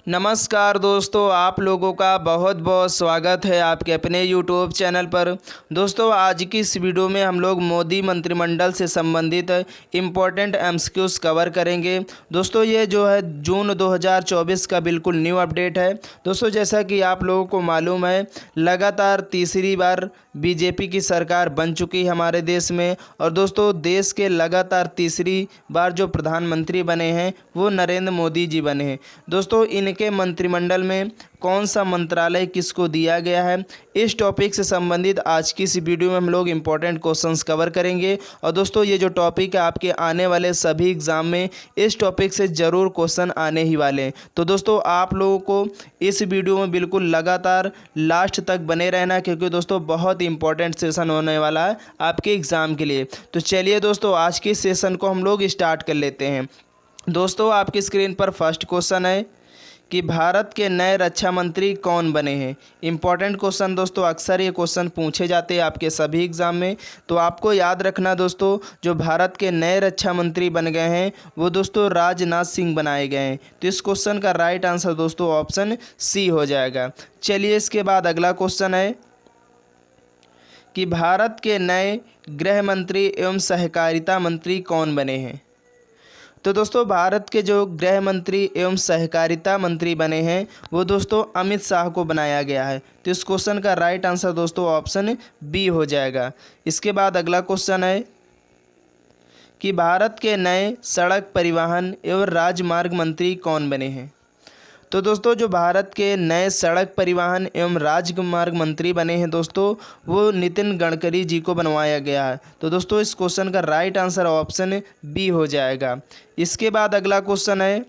नमस्कार दोस्तों, आप लोगों का बहुत बहुत स्वागत है आपके अपने यूट्यूब चैनल पर। दोस्तों, आज की इस वीडियो में हम लोग मोदी मंत्रिमंडल से संबंधित इम्पोर्टेंट एमसीक्यूज़ कवर करेंगे। दोस्तों, ये जो है जून 2024 का बिल्कुल न्यू अपडेट है। दोस्तों, जैसा कि आप लोगों को मालूम है, लगातार तीसरी बार बीजेपी की सरकार बन चुकी है हमारे देश में। और दोस्तों, देश के लगातार तीसरी बार जो प्रधानमंत्री बने हैं वो नरेंद्र मोदी जी बने हैं। दोस्तों, इनके मंत्रिमंडल में कौन सा मंत्रालय किसको दिया गया है, इस टॉपिक से संबंधित आज की इस वीडियो में हम लोग इंपॉर्टेंट क्वेश्चंस कवर करेंगे। और दोस्तों, ये जो टॉपिक है आपके आने वाले सभी एग्ज़ाम में इस टॉपिक से ज़रूर क्वेश्चन आने ही वाले हैं। तो दोस्तों, आप लोगों को इस वीडियो में बिल्कुल लगातार लास्ट तक बने रहना, क्योंकि दोस्तों बहुत इंपॉर्टेंट सेशन होने वाला है आपके एग्ज़ाम के लिए। तो चलिए दोस्तों, आज के सेशन को हम लोग स्टार्ट कर लेते हैं। दोस्तों, आपकी स्क्रीन पर फर्स्ट क्वेश्चन है कि भारत के नए रक्षा मंत्री कौन बने हैं। इंपॉर्टेंट क्वेश्चन दोस्तों, अक्सर ये क्वेश्चन पूछे जाते हैं आपके सभी एग्ज़ाम में। तो आपको याद रखना दोस्तों, जो भारत के नए रक्षा मंत्री बन गए हैं वो दोस्तों राजनाथ सिंह बनाए गए हैं। तो इस क्वेश्चन का राइट आंसर दोस्तों ऑप्शन सी हो जाएगा। चलिए, इसके बाद अगला क्वेश्चन है कि भारत के नए गृह मंत्री एवं सहकारिता मंत्री कौन बने हैं। तो दोस्तों, भारत के जो गृह मंत्री एवं सहकारिता मंत्री बने हैं वो दोस्तों अमित शाह को बनाया गया है। तो इस क्वेश्चन का राइट आंसर दोस्तों ऑप्शन बी हो जाएगा। इसके बाद अगला क्वेश्चन है कि भारत के नए सड़क परिवहन एवं राजमार्ग मंत्री कौन बने हैं। तो दोस्तों, जो भारत के नए सड़क परिवहन एवं राजमार्ग मंत्री बने हैं दोस्तों, वो नितिन गडकरी जी को बनवाया गया है। तो दोस्तों, इस क्वेश्चन का राइट आंसर ऑप्शन बी हो जाएगा। इसके बाद अगला क्वेश्चन है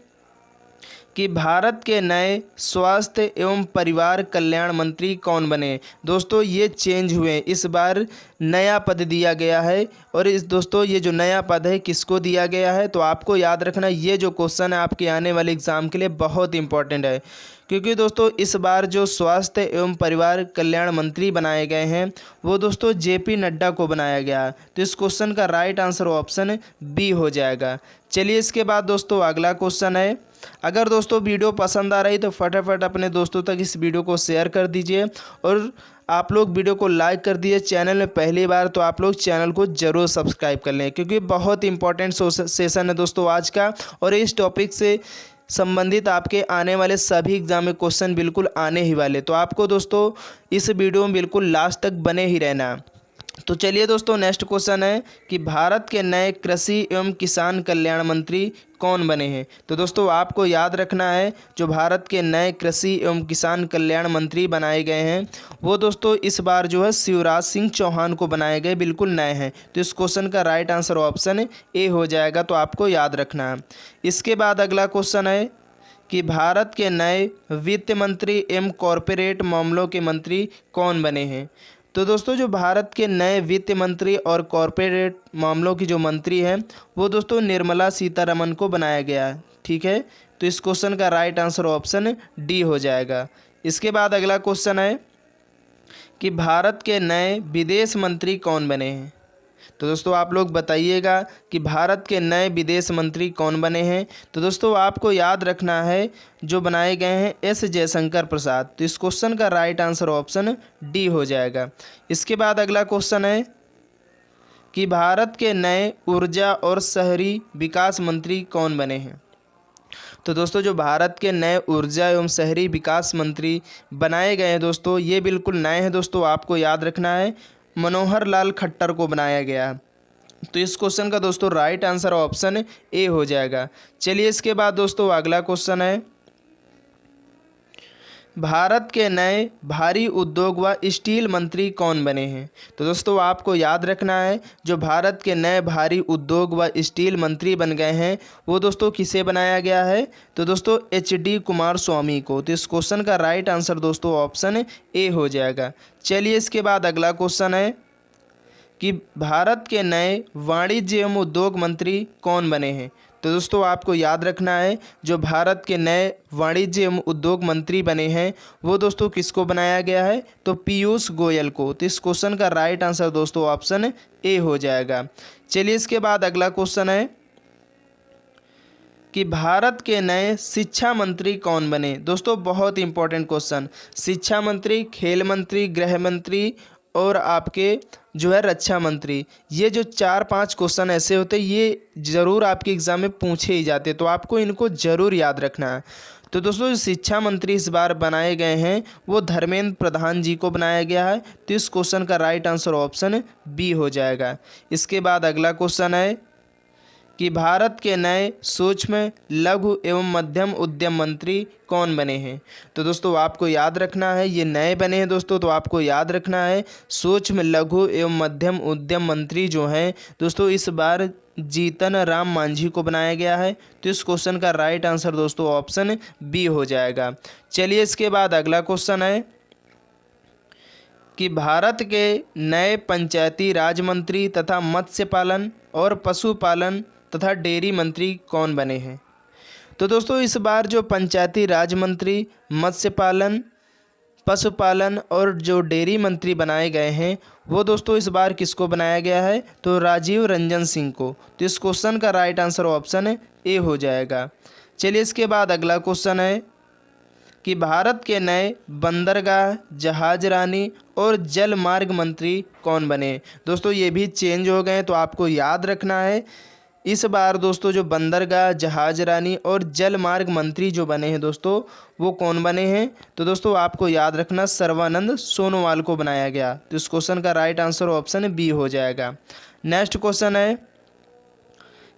कि भारत के नए स्वास्थ्य एवं परिवार कल्याण मंत्री कौन बने। दोस्तों, ये चेंज हुए, इस बार नया पद दिया गया है। और इस दोस्तों, ये जो नया पद है किसको दिया गया है, तो आपको याद रखना ये जो क्वेश्चन है आपके आने वाले एग्ज़ाम के लिए बहुत इंपॉर्टेंट है। क्योंकि दोस्तों, इस बार जो स्वास्थ्य एवं परिवार कल्याण मंत्री बनाए गए हैं वो दोस्तों जेपी नड्डा को बनाया गया है। तो इस क्वेश्चन का राइट आंसर ऑप्शन बी हो जाएगा। चलिए, इसके बाद दोस्तों अगला क्वेश्चन है। अगर दोस्तों वीडियो पसंद आ रही तो फटाफट अपने दोस्तों तक इस वीडियो को शेयर कर दीजिए। और आप लोग वीडियो को लाइक कर दीजिए। चैनल में पहली बार तो आप लोग चैनल को ज़रूर सब्सक्राइब कर लें, क्योंकि बहुत इंपॉर्टेंट सेशन है दोस्तों आज का। और इस टॉपिक से संबंधित आपके आने वाले सभी एग्जाम में क्वेश्चन बिल्कुल आने ही वाले। तो आपको दोस्तों इस वीडियो में बिल्कुल लास्ट तक बने ही रहना। तो चलिए दोस्तों, नेक्स्ट क्वेश्चन है कि भारत के नए कृषि एवं किसान कल्याण मंत्री कौन बने हैं। तो दोस्तों, आपको याद रखना है जो भारत के नए कृषि एवं किसान कल्याण मंत्री बनाए गए हैं वो दोस्तों इस बार जो है शिवराज सिंह चौहान को बनाए गए, बिल्कुल नए हैं। तो इस क्वेश्चन का राइट आंसर ऑप्शन ए हो जाएगा। तो आपको याद रखना है। इसके बाद अगला क्वेश्चन है कि भारत के नए वित्त मंत्री एवं कॉरपोरेट मामलों के मंत्री कौन बने हैं। तो दोस्तों, जो भारत के नए वित्त मंत्री और कॉरपोरेट मामलों की जो मंत्री हैं वो दोस्तों निर्मला सीतारमण को बनाया गया है। ठीक है, तो इस क्वेश्चन का राइट आंसर ऑप्शन डी हो जाएगा। इसके बाद अगला क्वेश्चन है कि भारत के नए विदेश मंत्री कौन बने हैं। तो दोस्तों, आप लोग बताइएगा कि भारत के नए विदेश मंत्री कौन बने हैं। तो दोस्तों, आपको याद रखना है जो बनाए गए हैं एस जयशंकर प्रसाद। तो इस क्वेश्चन का राइट आंसर ऑप्शन डी हो जाएगा। इसके बाद अगला क्वेश्चन है कि भारत के नए ऊर्जा और शहरी विकास मंत्री कौन बने हैं। तो दोस्तों, जो भारत के नए ऊर्जा एवं शहरी विकास मंत्री बनाए गए हैं दोस्तों, ये बिल्कुल नए हैं। दोस्तों, आपको याद रखना है मनोहर लाल खट्टर को बनाया गया। तो इस क्वेश्चन का दोस्तों राइट आंसर ऑप्शन ए हो जाएगा। चलिए, इसके बाद दोस्तों अगला क्वेश्चन है भारत के नए भारी उद्योग व स्टील मंत्री कौन बने हैं। तो दोस्तों, आपको याद रखना है जो भारत के नए भारी उद्योग व स्टील मंत्री बन गए हैं वो दोस्तों किसे बनाया गया है। तो दोस्तों एच.डी. कुमारस्वामी को। तो इस क्वेश्चन का राइट आंसर दोस्तों ऑप्शन ए हो जाएगा। चलिए, इसके बाद अगला क्वेश्चन है कि भारत के नए वाणिज्य एवं उद्योग मंत्री कौन बने हैं। तो दोस्तों, आपको याद रखना है जो भारत के नए वाणिज्य एवं उद्योग मंत्री बने हैं वो दोस्तों किसको बनाया गया है, तो पीयूष गोयल को। तो इस क्वेश्चन का राइट आंसर दोस्तों ऑप्शन ए हो जाएगा। चलिए, इसके बाद अगला क्वेश्चन है कि भारत के नए शिक्षा मंत्री कौन बने। दोस्तों बहुत इंपॉर्टेंट क्वेश्चन। शिक्षा मंत्री, खेल मंत्री, गृह मंत्री और आपके जो है रक्षा मंत्री, ये जो 4-5 क्वेश्चन ऐसे होते हैं, ये ज़रूर आपके एग्ज़ाम में पूछे ही जाते, तो आपको इनको ज़रूर याद रखना है। तो दोस्तों जो शिक्षा मंत्री इस बार बनाए गए हैं वो धर्मेंद्र प्रधान जी को बनाया गया है। तो इस क्वेश्चन का राइट आंसर ऑप्शन बी हो जाएगा। इसके बाद अगला क्वेश्चन है कि भारत के नए सूक्ष्म, लघु एवं मध्यम उद्यम मंत्री कौन बने हैं। तो दोस्तों आपको याद रखना है, ये नए बने हैं दोस्तों, तो आपको याद रखना है सूक्ष्म, लघु एवं मध्यम उद्यम मंत्री जो हैं दोस्तों इस बार जीतन राम मांझी को बनाया गया है। तो इस क्वेश्चन का राइट आंसर दोस्तों ऑप्शन बी हो जाएगा। चलिए इसके बाद अगला क्वेश्चन है कि भारत के नए पंचायती राज मंत्री तथा मत्स्य पालन और पशुपालन तथा डेयरी मंत्री कौन बने हैं। तो दोस्तों इस बार जो पंचायती राज मंत्री, मत्स्य पालन, पशुपालन और जो डेयरी मंत्री बनाए गए हैं वो दोस्तों इस बार किसको बनाया गया है, तो राजीव रंजन सिंह को। तो इस क्वेश्चन का राइट आंसर ऑप्शन ए हो जाएगा। चलिए इसके बाद अगला क्वेश्चन है कि भारत के नए बंदरगाह, जहाजरानी और जल मार्ग मंत्री कौन बने। दोस्तों ये भी चेंज हो गए, तो आपको याद रखना है इस बार दोस्तों जो बंदरगाह, जहाजरानी और जल मार्ग मंत्री जो बने हैं दोस्तों वो कौन बने हैं। तो दोस्तों आपको याद रखना सर्बानंद सोनोवाल को बनाया गया। तो इस क्वेश्चन का राइट आंसर ऑप्शन बी हो जाएगा। नेक्स्ट क्वेश्चन है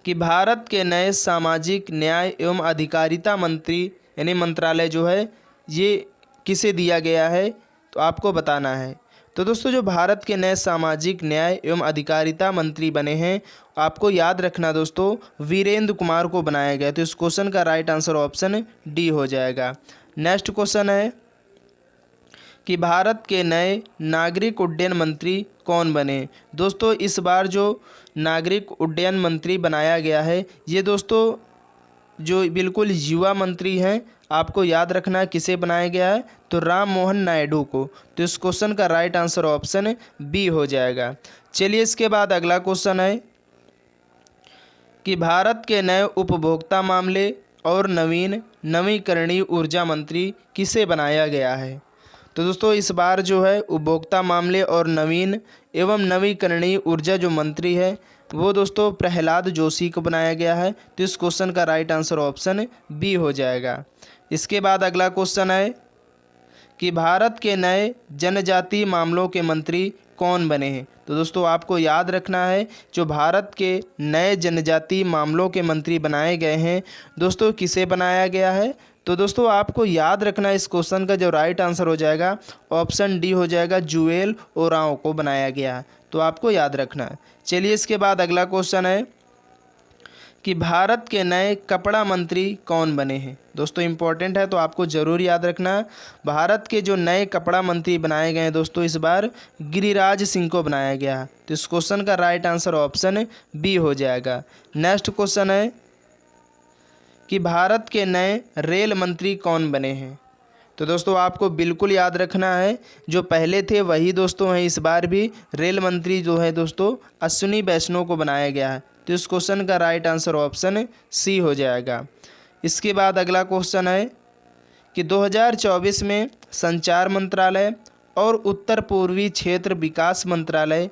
कि भारत के नए सामाजिक न्याय एवं अधिकारिता मंत्री यानी मंत्रालय जो है ये किसे दिया गया है, तो आपको बताना है। तो दोस्तों जो भारत के नए सामाजिक न्याय एवं अधिकारिता मंत्री बने हैं आपको याद रखना दोस्तों वीरेंद्र कुमार को बनाया गया। तो इस क्वेश्चन का राइट आंसर ऑप्शन डी हो जाएगा। नेक्स्ट क्वेश्चन है कि भारत के नए नागरिक उड्डयन मंत्री कौन बने। दोस्तों इस बार जो नागरिक उड्डयन मंत्री बनाया गया है ये दोस्तों जो बिल्कुल युवा मंत्री हैं, आपको याद रखना किसे बनाया गया है, तो राम मोहन नायडू को। तो इस क्वेश्चन का राइट आंसर ऑप्शन बी हो जाएगा। चलिए इसके बाद अगला क्वेश्चन है कि भारत के नए उपभोक्ता मामले और नवीकरणीय ऊर्जा मंत्री किसे बनाया गया है। तो दोस्तों इस बार जो है उपभोक्ता मामले और नवीन एवं नवीकरणीय ऊर्जा जो मंत्री है वो दोस्तों प्रहलाद जोशी को बनाया गया है। तो इस क्वेश्चन का राइट आंसर ऑप्शन बी हो जाएगा। इसके बाद अगला क्वेश्चन है कि भारत के नए जनजातीय मामलों के मंत्री कौन बने हैं। तो दोस्तों आपको याद रखना है जो भारत के नए जनजातीय मामलों के मंत्री बनाए गए हैं दोस्तों किसे बनाया गया है। तो दोस्तों आपको याद रखना इस क्वेश्चन का जो राइट आंसर हो जाएगा ऑप्शन डी हो जाएगा, जुएल ओरांव को बनाया गया है। तो आपको याद रखना है। चलिए इसके बाद अगला क्वेश्चन है कि भारत के नए कपड़ा मंत्री कौन बने हैं। दोस्तों इंपॉर्टेंट है तो आपको ज़रूर याद रखना। भारत के जो नए कपड़ा मंत्री बनाए गए हैं दोस्तों इस बार गिरिराज सिंह को बनाया गया। तो इस क्वेश्चन का राइट आंसर ऑप्शन बी हो जाएगा। नेक्स्ट क्वेश्चन है कि भारत के नए रेल मंत्री कौन बने हैं। तो दोस्तों आपको बिल्कुल याद रखना है जो पहले थे वही दोस्तों हैं, इस बार भी रेल मंत्री जो है दोस्तों अश्विनी वैष्णव को बनाया गया है। तो इस क्वेश्चन का राइट आंसर ऑप्शन सी हो जाएगा। इसके बाद अगला क्वेश्चन है कि 2024 में संचार मंत्रालय और उत्तर पूर्वी क्षेत्र विकास मंत्रालय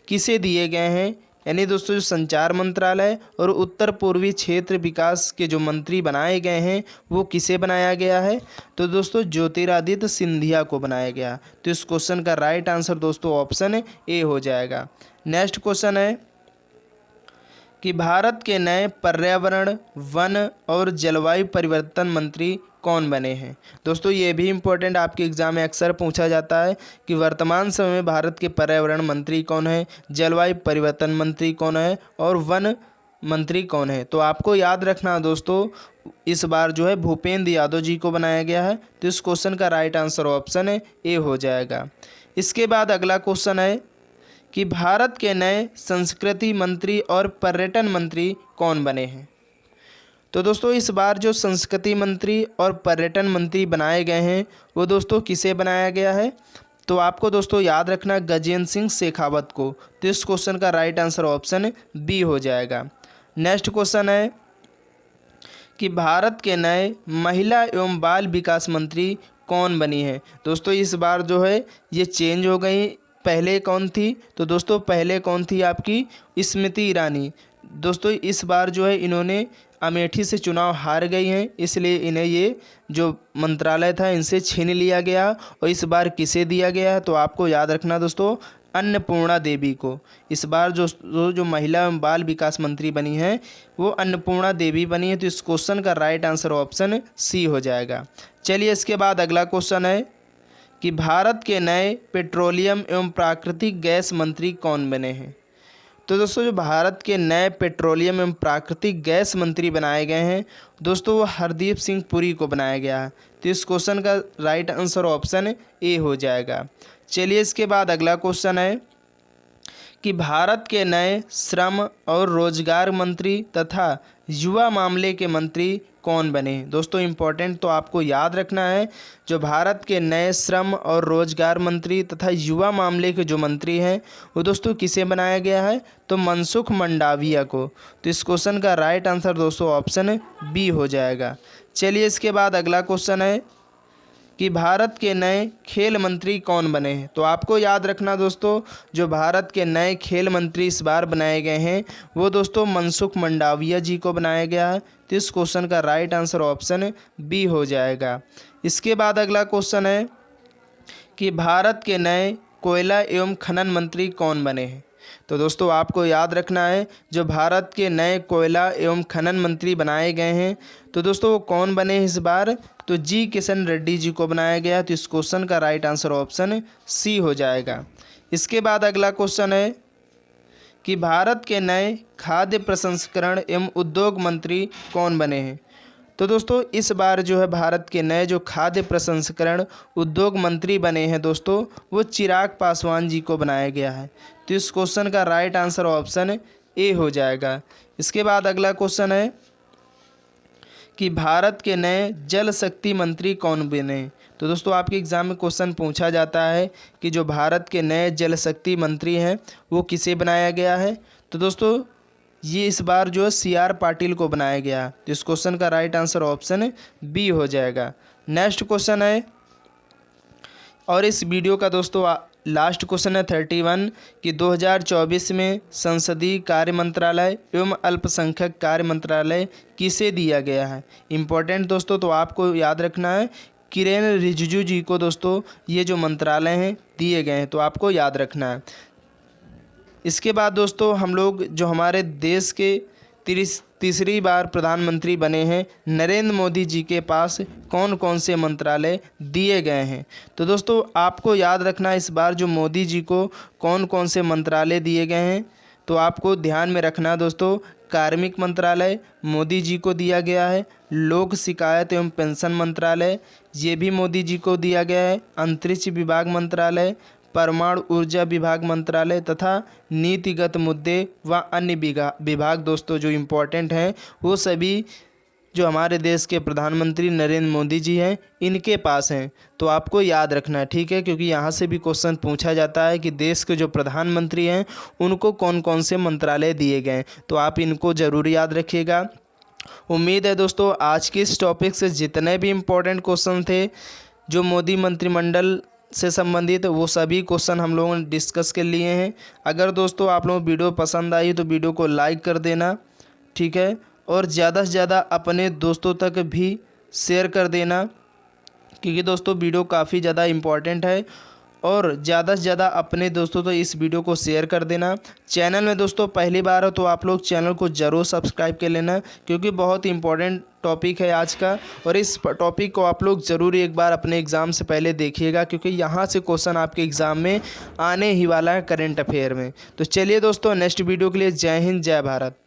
किसे दिए गए हैं। यानी दोस्तों जो संचार मंत्रालय और उत्तर पूर्वी क्षेत्र विकास के जो मंत्री बनाए गए हैं वो किसे बनाया गया है। तो दोस्तों ज्योतिरादित्य सिंधिया को बनाया गया। तो इस क्वेश्चन का राइट आंसर दोस्तों ऑप्शन ए हो जाएगा। नेक्स्ट क्वेश्चन है कि भारत के नए पर्यावरण, वन और जलवायु परिवर्तन मंत्री कौन बने हैं। दोस्तों ये भी इम्पोर्टेंट आपके एग्जाम में अक्सर पूछा जाता है कि वर्तमान समय में भारत के पर्यावरण मंत्री कौन है, जलवायु परिवर्तन मंत्री कौन है और वन मंत्री कौन है। तो आपको याद रखना दोस्तों इस बार जो है भूपेंद्र यादव जी को बनाया गया है। तो इस क्वेश्चन का राइट आंसर ऑप्शन ए हो जाएगा। इसके बाद अगला क्वेश्चन है कि भारत के नए संस्कृति मंत्री और पर्यटन मंत्री कौन बने हैं। तो दोस्तों इस बार जो संस्कृति मंत्री और पर्यटन मंत्री बनाए गए हैं वो दोस्तों किसे बनाया गया है। तो आपको दोस्तों याद रखना गजेंद्र सिंह शेखावत को। तो इस क्वेश्चन का राइट आंसर ऑप्शन बी हो जाएगा। नेक्स्ट क्वेश्चन है कि भारत के नए महिला एवं बाल विकास मंत्री कौन बनी है। दोस्तों इस बार जो है ये चेंज हो गई। पहले कौन थी, तो दोस्तों पहले कौन थी आपकी स्मृति ईरानी। दोस्तों इस बार जो है इन्होंने अमेठी से चुनाव हार गई हैं, इसलिए इन्हें ये जो मंत्रालय था इनसे छीन लिया गया। और इस बार किसे दिया गया है, तो आपको याद रखना दोस्तों अन्नपूर्णा देवी को। इस बार जो महिला एवं बाल विकास मंत्री बनी है वो अन्नपूर्णा देवी बनी है। तो इस क्वेश्चन का राइट आंसर ऑप्शन सी हो जाएगा। चलिए इसके बाद अगला क्वेश्चन है कि भारत के नए पेट्रोलियम एवं प्राकृतिक गैस मंत्री कौन बने हैं। तो दोस्तों जो भारत के नए पेट्रोलियम एवं प्राकृतिक गैस मंत्री बनाए गए हैं दोस्तों वो हरदीप सिंह पुरी को बनाया गया है। तो इस क्वेश्चन का राइट आंसर ऑप्शन ए हो जाएगा। चलिए इसके बाद अगला क्वेश्चन है कि भारत के नए श्रम और रोजगार मंत्री तथा युवा मामले के मंत्री कौन बने। दोस्तों इम्पोर्टेंट तो आपको याद रखना है, जो भारत के नए श्रम और रोजगार मंत्री तथा युवा मामले के जो मंत्री हैं वो दोस्तों किसे बनाया गया है, तो मनसुख मंडाविया को। तो इस क्वेश्चन का राइट आंसर दोस्तों ऑप्शन बी हो जाएगा। चलिए इसके बाद अगला क्वेश्चन है कि भारत के नए खेल मंत्री कौन बने हैं। तो आपको याद रखना दोस्तों जो भारत के नए खेल मंत्री इस बार बनाए गए हैं वो दोस्तों मनसुख मंडाविया जी को बनाया गया है। तो इस क्वेश्चन का राइट आंसर ऑप्शन बी हो जाएगा। इसके बाद अगला क्वेश्चन है कि भारत के नए कोयला एवं खनन मंत्री कौन बने हैं। तो दोस्तों आपको याद रखना है जो भारत के नए कोयला एवं खनन मंत्री बनाए गए हैं तो दोस्तों वो कौन बने हैं इस बार, तो जी किशन रेड्डी जी को बनाया गया। तो इस क्वेश्चन का राइट आंसर ऑप्शन सी हो जाएगा। इसके बाद अगला क्वेश्चन है कि भारत के नए खाद्य प्रसंस्करण एवं उद्योग मंत्री कौन बने हैं। तो दोस्तों इस बार जो है भारत के नए जो खाद्य प्रसंस्करण उद्योग मंत्री बने हैं दोस्तों वो चिराग पासवान जी को बनाया गया है। तो इस क्वेश्चन का राइट आंसर ऑप्शन ए हो जाएगा। इसके बाद अगला क्वेश्चन है कि भारत के नए जल शक्ति मंत्री कौन बने। तो दोस्तों आपके एग्ज़ाम में क्वेश्चन पूछा जाता है कि जो भारत के नए जल शक्ति मंत्री हैं वो किसे बनाया गया है। तो दोस्तों ये इस बार जो है सी आर पाटिल को बनाया गया। तो इस क्वेश्चन का राइट आंसर ऑप्शन बी हो जाएगा। नेक्स्ट क्वेश्चन है और इस वीडियो का दोस्तों लास्ट क्वेश्चन है 31 कि 2024 में संसदीय कार्य मंत्रालय एवं अल्पसंख्यक कार्य मंत्रालय किसे दिया गया है। इम्पोर्टेंट दोस्तों तो आपको याद रखना है किरेन रिजिजू जी को दोस्तों ये जो मंत्रालय हैं दिए गए हैं, तो आपको याद रखना है। इसके बाद दोस्तों हम लोग जो हमारे देश के तीसरी बार प्रधानमंत्री बने हैं नरेंद्र मोदी जी के पास कौन कौन से मंत्रालय दिए गए हैं। तो दोस्तों आपको याद रखना इस बार जो मोदी जी को कौन कौन से मंत्रालय दिए गए हैं। तो आपको ध्यान में रखना दोस्तों कार्मिक मंत्रालय मोदी जी को दिया गया है, लोक शिकायत एवं पेंशन मंत्रालय ये भी मोदी जी को दिया गया है, अंतरिक्ष विभाग मंत्रालय, परमाणु ऊर्जा विभाग मंत्रालय तथा नीतिगत मुद्दे व अन्य विभाग दोस्तों जो इम्पोर्टेंट हैं वो सभी जो हमारे देश के प्रधानमंत्री नरेंद्र मोदी जी हैं इनके पास हैं। तो आपको याद रखना है, ठीक है, क्योंकि यहाँ से भी क्वेश्चन पूछा जाता है कि देश के जो प्रधानमंत्री हैं उनको कौन कौन से मंत्रालय दिए गए हैं। तो आप इनको ज़रूर याद रखिएगा। उम्मीद है दोस्तों आज के इस टॉपिक से जितने भी इम्पोर्टेंट क्वेश्चन थे जो मोदी मंत्रिमंडल से संबंधित वो सभी क्वेश्चन हम लोगों ने डिस्कस कर लिए हैं। अगर दोस्तों आप लोगों को वीडियो पसंद आई तो वीडियो को लाइक कर देना, ठीक है, और ज़्यादा से ज़्यादा अपने दोस्तों तक भी शेयर कर देना क्योंकि दोस्तों वीडियो काफ़ी ज़्यादा इम्पॉर्टेंट है। और ज़्यादा से ज़्यादा अपने दोस्तों तो इस वीडियो को शेयर कर देना। चैनल में दोस्तों पहली बार हो तो आप लोग चैनल को ज़रूर सब्सक्राइब कर लेना क्योंकि बहुत इंपॉर्टेंट टॉपिक है आज का। और इस टॉपिक को आप लोग ज़रूर एक बार अपने एग्ज़ाम से पहले देखिएगा क्योंकि यहाँ से क्वेश्चन आपके एग्ज़ाम में आने ही वाला है करेंट अफेयर में। तो चलिए दोस्तों नेक्स्ट वीडियो के लिए जय हिंद जय भारत।